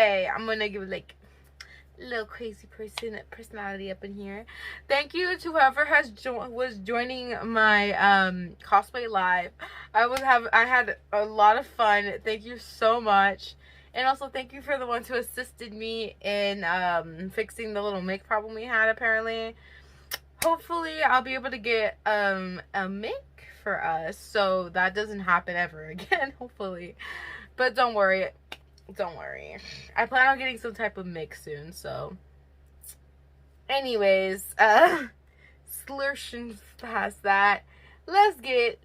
Anyway, I'm gonna give like a little crazy personality up in here. Thank you to whoever was joining my cosplay live. I had a lot of fun. Thank you so much. And also thank you for the ones who assisted me in fixing the little mic problem we had apparently. Hopefully I'll be able to get a mic for us so that doesn't happen ever again, hopefully. But don't worry. I plan on getting some type of mix soon, so. Anyways, slurshing past that, let's get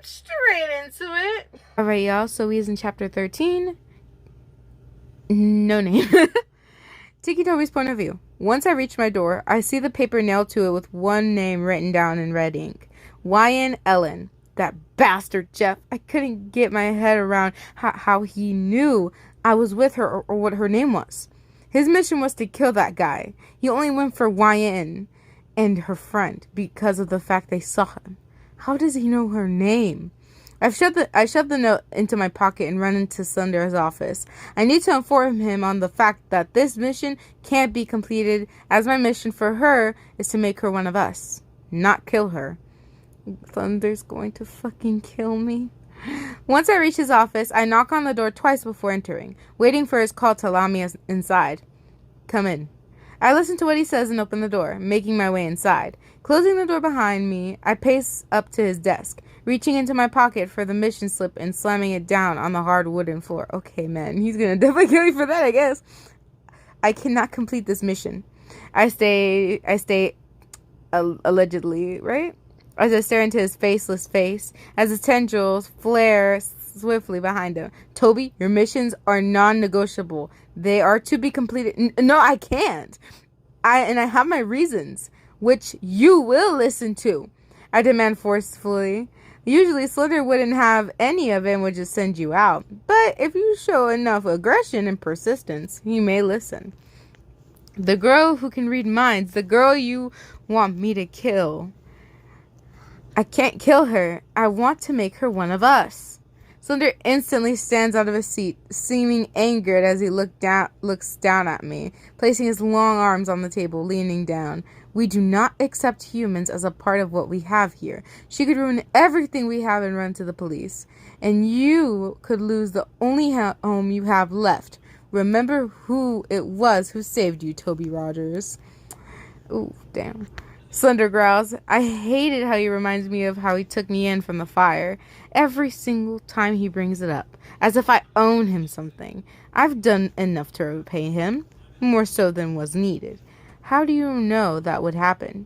straight into it. Alright, y'all, so we is in chapter 13. No name. Tiki Toby's point of view. Once I reach my door, I see the paper nailed to it with one name written down in red ink. YN Ellen. That bastard Jeff. I couldn't get my head around how he knew I was with her or what her name was. His mission was to kill that guy. He only went for YN and her friend because of the fact they saw him. How does he know her name? I shoved the note into my pocket and run into Sundar's office. I need to inform him on the fact that this mission can't be completed, as my mission for her is to make her one of us, not kill her. Thunder's going to fucking kill me. Once I reach his office, I knock on the door twice before entering, waiting for his call to allow me inside. Come in. I listen to what he says and open the door, making my way inside. Closing the door behind me, I pace up to his desk, reaching into my pocket for the mission slip and slamming it down on the hard wooden floor. Okay, man, he's gonna definitely kill me for that, I guess. I cannot complete this mission. I stay allegedly, right? As I stare into his faceless face, as his tendrils flare swiftly behind him. Toby, your missions are non-negotiable. They are to be completed. No, I can't. I have my reasons, which you will listen to. I demand forcefully. Usually, Slither wouldn't have any of it and would just send you out. But if you show enough aggression and persistence, he may listen. The girl who can read minds, the girl you want me to kill. I can't kill her. I want to make her one of us. Slither instantly stands out of his seat, seeming angered as he looks down at me, placing his long arms on the table, leaning down. We do not accept humans as a part of what we have here. She could ruin everything we have and run to the police. And you could lose the only home you have left. Remember who it was who saved you, Toby Rogers. Ooh, damn. Slender growls. I hated how he reminds me of how he took me in from the fire. Every single time he brings it up. As if I own him something. I've done enough to repay him. More so than was needed. How do you know that would happen?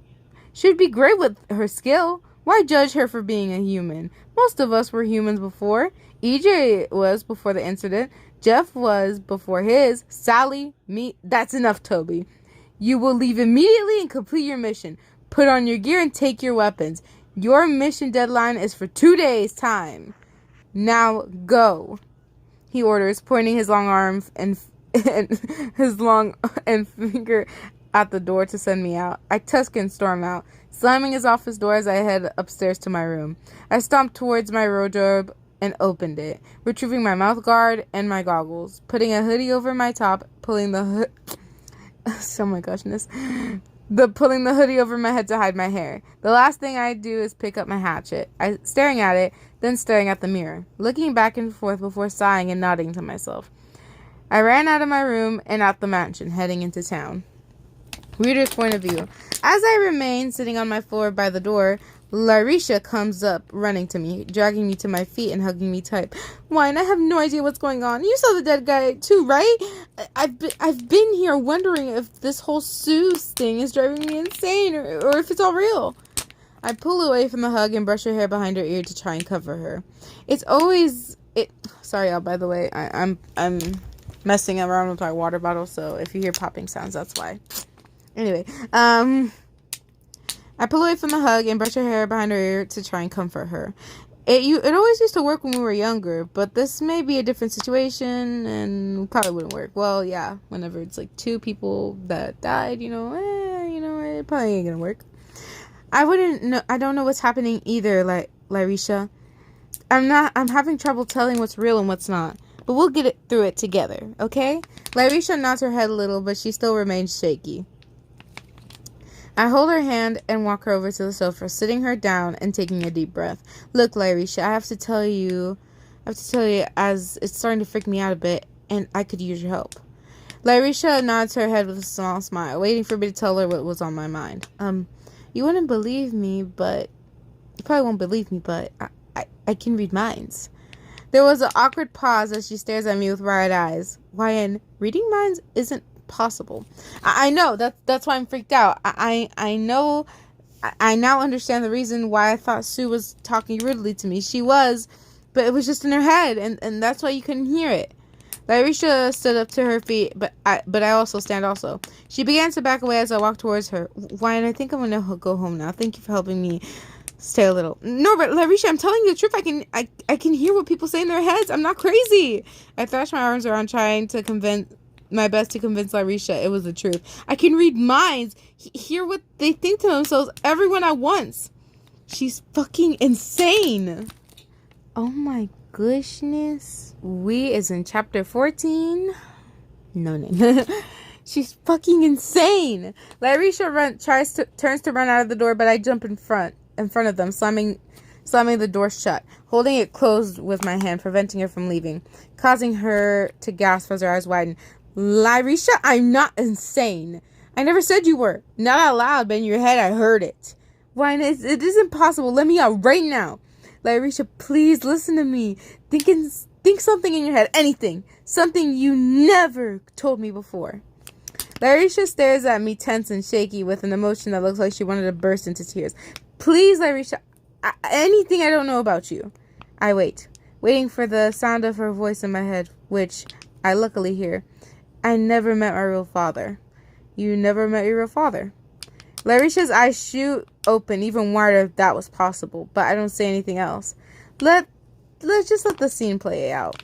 She'd be great with her skill. Why judge her for being a human? Most of us were humans before. EJ was before the incident. Jeff was before his. Sally, me. That's enough, Toby. You will leave immediately and complete your mission. Put on your gear and take your weapons. Your mission deadline is for 2 days' time. Now go, he orders, pointing his long arm and finger at the door to send me out. I tusk and storm out, slamming his office door as I head upstairs to my room. I stomped towards my wardrobe and opened it, retrieving my mouth guard and my goggles, putting a hoodie over my top, pulling the hood. Oh my goshness. Pulling the hoodie over my head to hide my hair. The last thing I do is pick up my hatchet. Staring at it, then staring at the mirror, looking back and forth before sighing and nodding to myself. I ran out of my room and out the mansion, heading into town. Reader's point of view. As I remain sitting on my floor by the door, Larisha comes up, running to me, dragging me to my feet and hugging me tight. Wine, I have no idea what's going on. You saw the dead guy too, right? I've been here wondering if this whole Sue's thing is driving me insane or if it's all real. I pull away from the hug and brush her hair behind her ear to try and cover her. Sorry, y'all, by the way, I'm messing around with my water bottle, so if you hear popping sounds, that's why. Anyway, I pull away from the hug and brush her hair behind her ear to try and comfort her. It always used to work when we were younger, but this may be a different situation and probably wouldn't work. Well, yeah, whenever it's like 2 people that died, it probably ain't gonna work. I don't know what's happening either, like Larisha. I'm having trouble telling what's real and what's not. but we'll get through it together, okay? Larisha nods her head a little, but she still remains shaky. I hold her hand and walk her over to the sofa, sitting her down and taking a deep breath. Look, Larisha, I have to tell you, as it's starting to freak me out a bit, and I could use your help. Larisha nods her head with a small smile, waiting for me to tell her what was on my mind. You wouldn't believe me, but... You probably won't believe me, but I can read minds. There was an awkward pause as she stares at me with wide eyes. YN, reading minds isn't possible. I know, that's why I'm freaked out. I know... I now understand the reason why I thought Sue was talking rudely to me. She was, but it was just in her head, and that's why you couldn't hear it. Larisha stood up to her feet, but I also stand also. She began to back away as I walked towards her. Why? I think I'm gonna go home now. Thank you for helping me stay a little. No, but Larisha, I'm telling you the truth. I can hear what people say in their heads. I'm not crazy. I thrashed my arms around, trying to convince Larisha it was the truth. I can read minds, hear what they think to themselves, everyone at once. She's fucking insane. Oh my goodness. We is in chapter 14. No. She's fucking insane. Larisha turns to run out of the door, but I jump in front of them, slamming the door shut, holding it closed with my hand, preventing her from leaving, causing her to gasp as her eyes widen. Larisha, I'm not insane. I never said you were. Not out loud, but in your head I heard it. Why, it isn't possible. Let me out right now. Larisha, please listen to me. Think something in your head. Anything. Something you never told me before. Larisha stares at me tense and shaky with an emotion that looks like she wanted to burst into tears. Please, Larisha. Anything I don't know about you. I waiting for the sound of her voice in my head, which I luckily hear. I never met my real father. You never met your real father. Larisha's eyes shoot open, even wider if that was possible, but I don't say anything else. Let's just let the scene play out.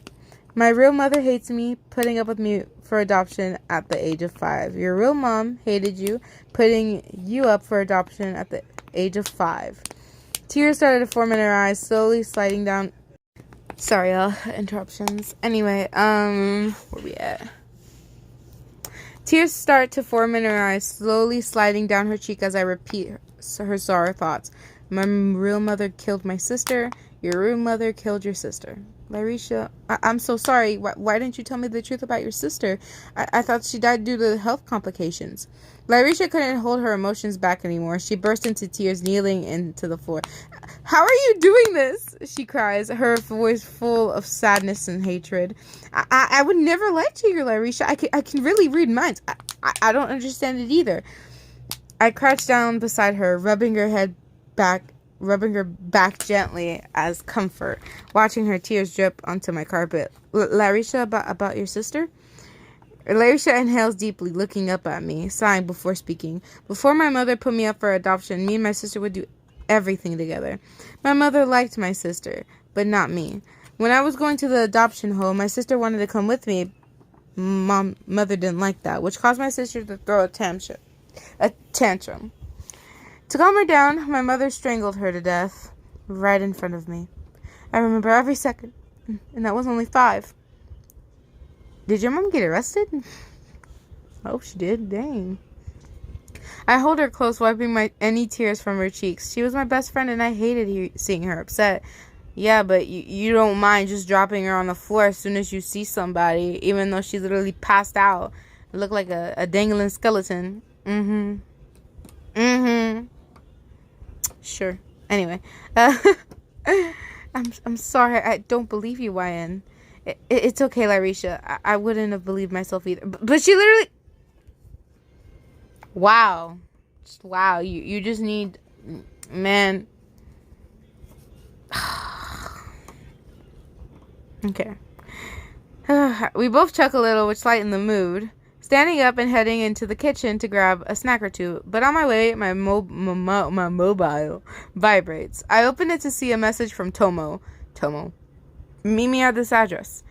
My real mother hates me, putting up with me for adoption at the age of 5. Your real mom hated you, putting you up for adoption at the age of 5. Tears started to form in her eyes, slowly sliding down. Sorry, y'all. Interruptions. Anyway, where we at? Tears start to form in her eyes, slowly sliding down her cheek as I repeat her sorrow thoughts. My real mother killed my sister. Your real mother killed your sister. Larisha, I'm so sorry. Why didn't you tell me the truth about your sister? I thought she died due to health complications. Larisha couldn't hold her emotions back anymore. She burst into tears, kneeling into the floor. How are you doing this? She cries, her voice full of sadness and hatred. I would never lie to you, Larisha. I can really read minds. I don't understand it either. I crouched down beside her, rubbing her back gently as comfort, watching her tears drip onto my carpet. Larisha, about your sister? Larisha inhales deeply, looking up at me, sighing before speaking. Before my mother put me up for adoption, me and my sister would do everything together. My mother liked my sister, but not me. When I was going to the adoption home, my sister wanted to come with me. Mother didn't like that, which caused my sister to throw a tantrum. To calm her down, my mother strangled her to death right in front of me. I remember every second, and that was only 5. Did your mom get arrested? Oh, she did. Dang. I hold her close, wiping any tears from her cheeks. She was my best friend, and I hated seeing her upset. Yeah, but you don't mind just dropping her on the floor as soon as you see somebody, even though she literally passed out. It looked like a dangling skeleton. Sure. Anyway, I'm sorry. I don't believe you, YN. It's okay, Larisha. I wouldn't have believed myself either. But she literally... Wow. Just wow. You just need... Man. Okay. We both chuckle a little, which lightened the mood. Standing up and heading into the kitchen to grab a snack or two. But on my way, my mobile vibrates. I open it to see a message from Tomo. Meet me at this address.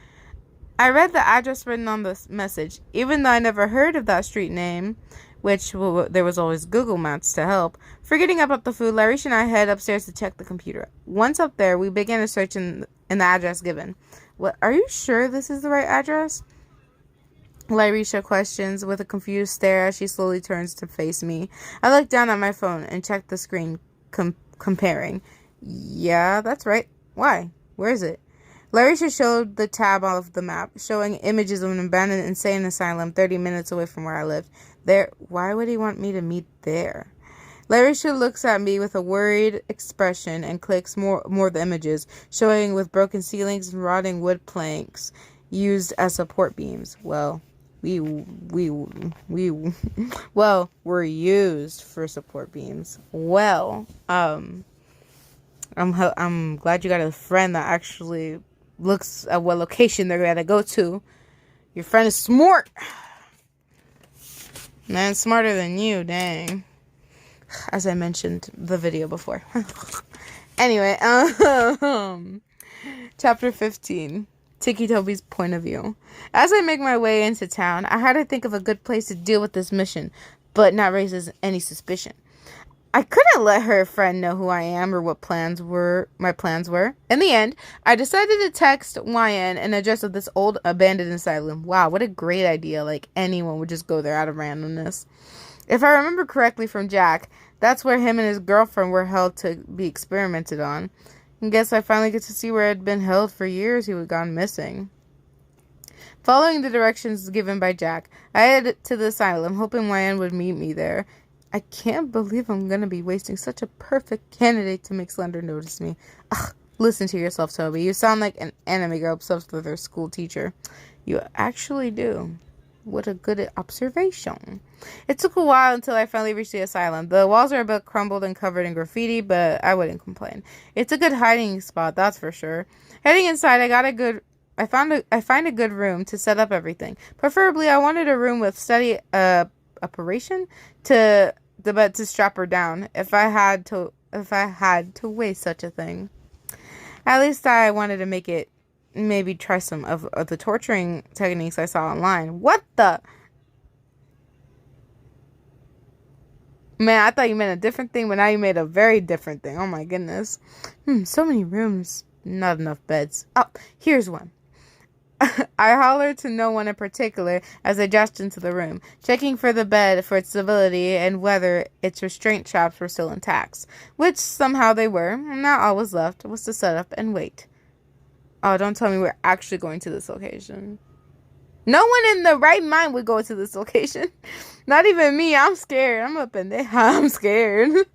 I read the address written on the message. Even though I never heard of that street name, which there was always Google Maps to help. Forgetting about the food, Larisha and I head upstairs to check the computer. Once up there, we began a search in the address given. What? Are you sure this is the right address? Lyrisha questions with a confused stare as she slowly turns to face me. I look down at my phone and check the screen, comparing. Yeah, that's right. Why? Where is it? Lyrisha showed the tab of the map, showing images of an abandoned insane asylum 30 minutes away from where I lived. There. Why would he want me to meet there? Lyrisha looks at me with a worried expression and clicks more of the images, showing with broken ceilings and rotting wood planks used as support beams. Well, were used for support beams. Well, I'm glad you got a friend that actually looks at what location they're gonna go to. Your friend is smart. Man, smarter than you, dang. As I mentioned the video before. Anyway, chapter 15. Tiki Toby's point of view. As I make my way into town, I had to think of a good place to deal with this mission, but not raise any suspicion. I couldn't let her friend know who I am or what my plans were. In the end, I decided to text YN an address of this old abandoned asylum. Wow, what a great idea. Like, anyone would just go there out of randomness. If I remember correctly from Jack, that's where him and his girlfriend were held to be experimented on. I guess I finally get to see where it had been held for years he had gone missing. Following the directions given by Jack, I headed to the asylum, hoping YN would meet me there. I can't believe I'm going to be wasting such a perfect candidate to make Slender notice me. Ugh, listen to yourself, Toby. You sound like an anime girl obsessed with her school teacher. You actually do. What a good observation. It took a while until I finally reached the asylum. The walls are a bit crumbled and covered in graffiti, but I wouldn't complain. It's a good hiding spot, that's for sure. Heading inside, I find a good room to set up everything. Preferably, I wanted a room with steady operation to strap her down if I had to waste such a thing. At least I wanted to make it. Maybe try some of the torturing techniques I saw online. What the? Man, I thought you meant a different thing, but now you made a very different thing. Oh my goodness. So many rooms. Not enough beds. Oh, here's one. I hollered to no one in particular as I dashed into the room, checking for the bed for its stability and whether its restraint straps were still intact, which somehow they were, and now all was left was to set up and wait. Oh, don't tell me we're actually going to this location. No one in the right mind would go to this location. Not even me. I'm scared. I'm up in there. I'm scared.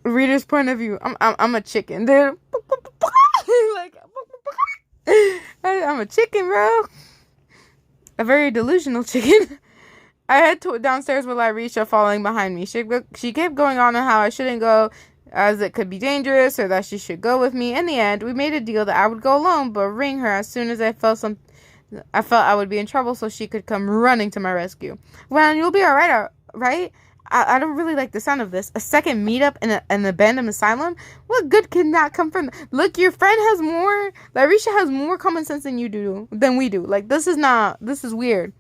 Reader's point of view. I'm a chicken, dude. Like, I'm a chicken, bro. A very delusional chicken. I head downstairs with Lyrisha following behind me. She kept going on how I shouldn't go, as it could be dangerous, or that she should go with me. In the end, we made a deal that I would go alone, but ring her as soon as I felt I would be in trouble, so she could come running to my rescue. Well, you'll be alright, right? I don't really like the sound of this. A second meetup in an abandoned asylum? What good can that come from? Look, your friend has more. Lyrisha has more common sense than we do. Like, this is weird.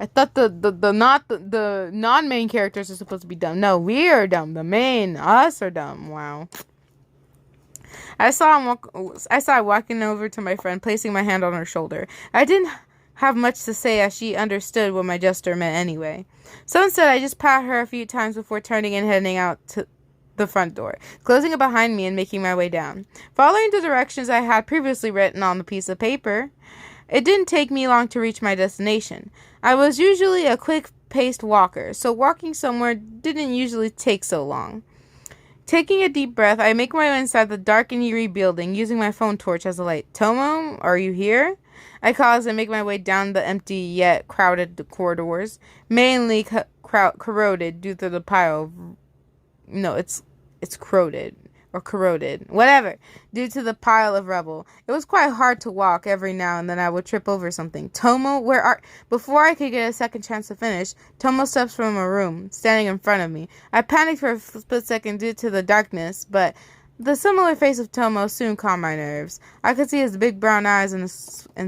I thought the non-main characters are supposed to be dumb. No, we are dumb. The main, us are dumb. Wow. I saw walking over to my friend, placing my hand on her shoulder. I didn't have much to say as she understood what my gesture meant anyway. So instead, I just pat her a few times before turning and heading out to the front door, closing it behind me and making my way down. Following the directions I had previously written on the piece of paper, it didn't take me long to reach my destination. I was usually a quick-paced walker, so walking somewhere didn't usually take so long. Taking a deep breath, I make my way inside the dark and eerie building, using my phone torch as a light. Tomo, are you here? I call as I make my way down the empty yet crowded corridors, mainly corroded due to the pile of... No, it's corroded. Or corroded. Whatever. Due to the pile of rubble. It was quite hard to walk. Every now and then I would trip over something. Tomo, where are... Before I could get a second chance to finish, Tomo steps from a room, standing in front of me. I panicked for a split second due to the darkness, but the similar face of Tomo soon calmed my nerves. I could see his big brown eyes and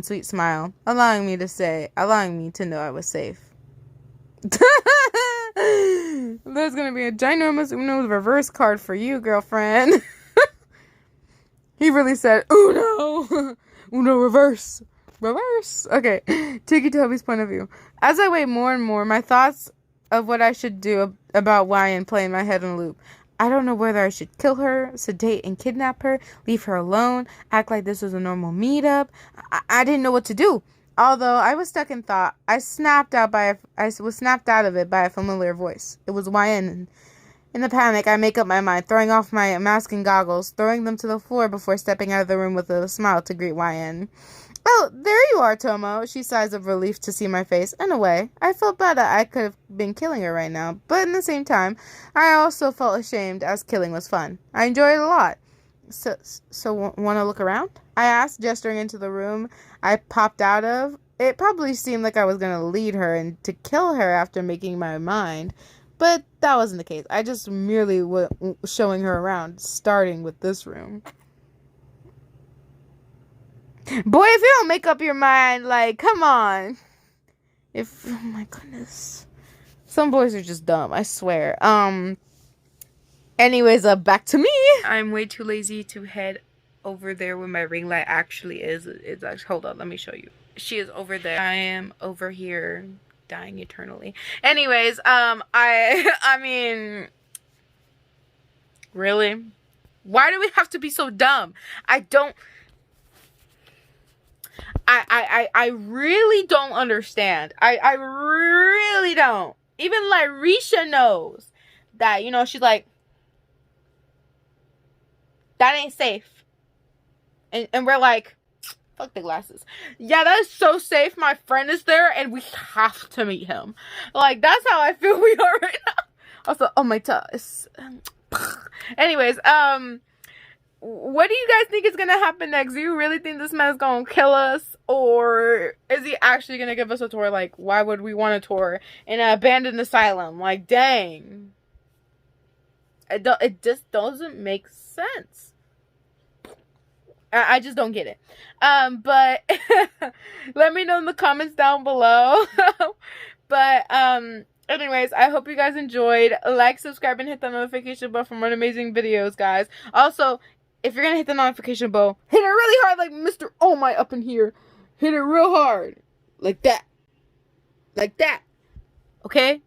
sweet smile, allowing me to know I was safe. There's gonna be a ginormous Uno reverse card for you, girlfriend. He really said Uno. Uno, reverse. Reverse. Okay. Taking Toby's point of view. As I wait more and more, my thoughts of what I should do about Wyan play in my head in a loop. I don't know whether I should kill her, sedate and kidnap her, leave her alone, act like this was a normal meetup. I didn't know what to do. Although I was stuck in thought, I was snapped out of it by a familiar voice. It was Wyan. In the panic, I make up my mind, throwing off my mask and goggles, throwing them to the floor before stepping out of the room with a smile to greet Wyan. Oh, there you are, Tomo. She sighs of relief to see my face. In a way, I felt bad that I could have been killing her right now, but in the same time, I also felt ashamed as killing was fun. I enjoyed it a lot. So want to look around? I asked, gesturing into the room I popped out of. It probably seemed like I was going to lead her and to kill her after making my mind, but that wasn't the case. I just merely was showing her around, starting with this room. Boy, if you don't make up your mind, like, come on. Oh my goodness. Some boys are just dumb, I swear. Anyways, back to me. I'm way too lazy to head over there where my ring light actually is. It's actually, hold on, let me show you. She is over there. I am over here dying eternally. Anyways, I mean, really? Why do we have to be so dumb? I really don't understand. I really don't. Even Lyrisha knows that, you know, she's like, that ain't safe. And we're like, fuck the glasses. Yeah, that is so safe. My friend is there and we have to meet him. Like, that's how I feel we are right now. Also, oh my toes. Anyways, what do you guys think is gonna happen next? Do you really think this man is gonna kill us? Or is he actually gonna give us a tour? Like, why would we want a tour in an abandoned asylum? Like, dang. It just doesn't make sense. I just don't get it. But let me know in the comments down below. But anyways, I hope you guys enjoyed. Like, subscribe, and hit the notification bell for more amazing videos, guys. Also, if you're gonna hit the notification bell, hit it really hard like Mr. Oh My up in here. Hit it real hard. Like that. Like that. Okay?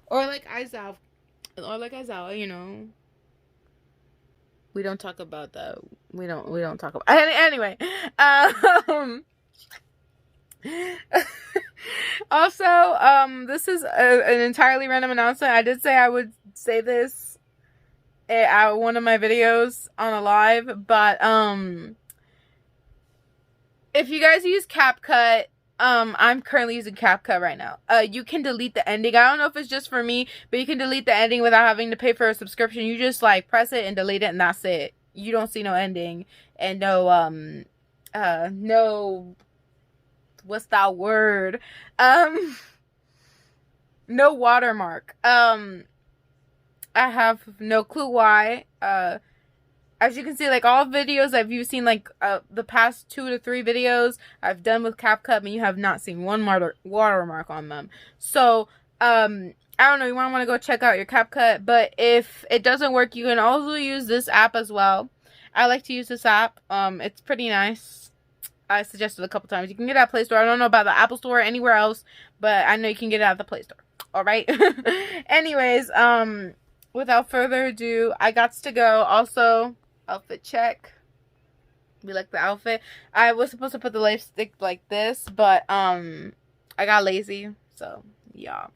Or like Aizawa. Or like Aizawa, you know. We don't talk about that. We don't talk about anyway. Also, this is an entirely random announcement. I did say I would say this at one of my videos on a live, but if you guys use CapCut, I'm currently using CapCut right now. You can delete the ending. I don't know if it's just for me, but you can delete the ending without having to pay for a subscription. You just like press it and delete it, and that's it. You don't see no ending and no no, what's that word? No watermark. I have no clue why. As you can see, like, all videos that you've seen, like, the past 2 to 3 videos I've done with CapCut, and you have not seen one watermark on them. So, I don't know, you might want to go check out your CapCut, but if it doesn't work, you can also use this app as well. I like to use this app. It's pretty nice. I suggested it a couple times. You can get it at Play Store. I don't know about the Apple Store or anywhere else, but I know you can get it at the Play Store. Alright? Anyways, without further ado, I got to go. Also, outfit check. We like the outfit. I was supposed to put the lipstick like this, but I got lazy. So yeah.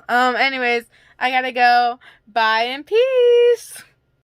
Anyways, I gotta go. Bye and peace.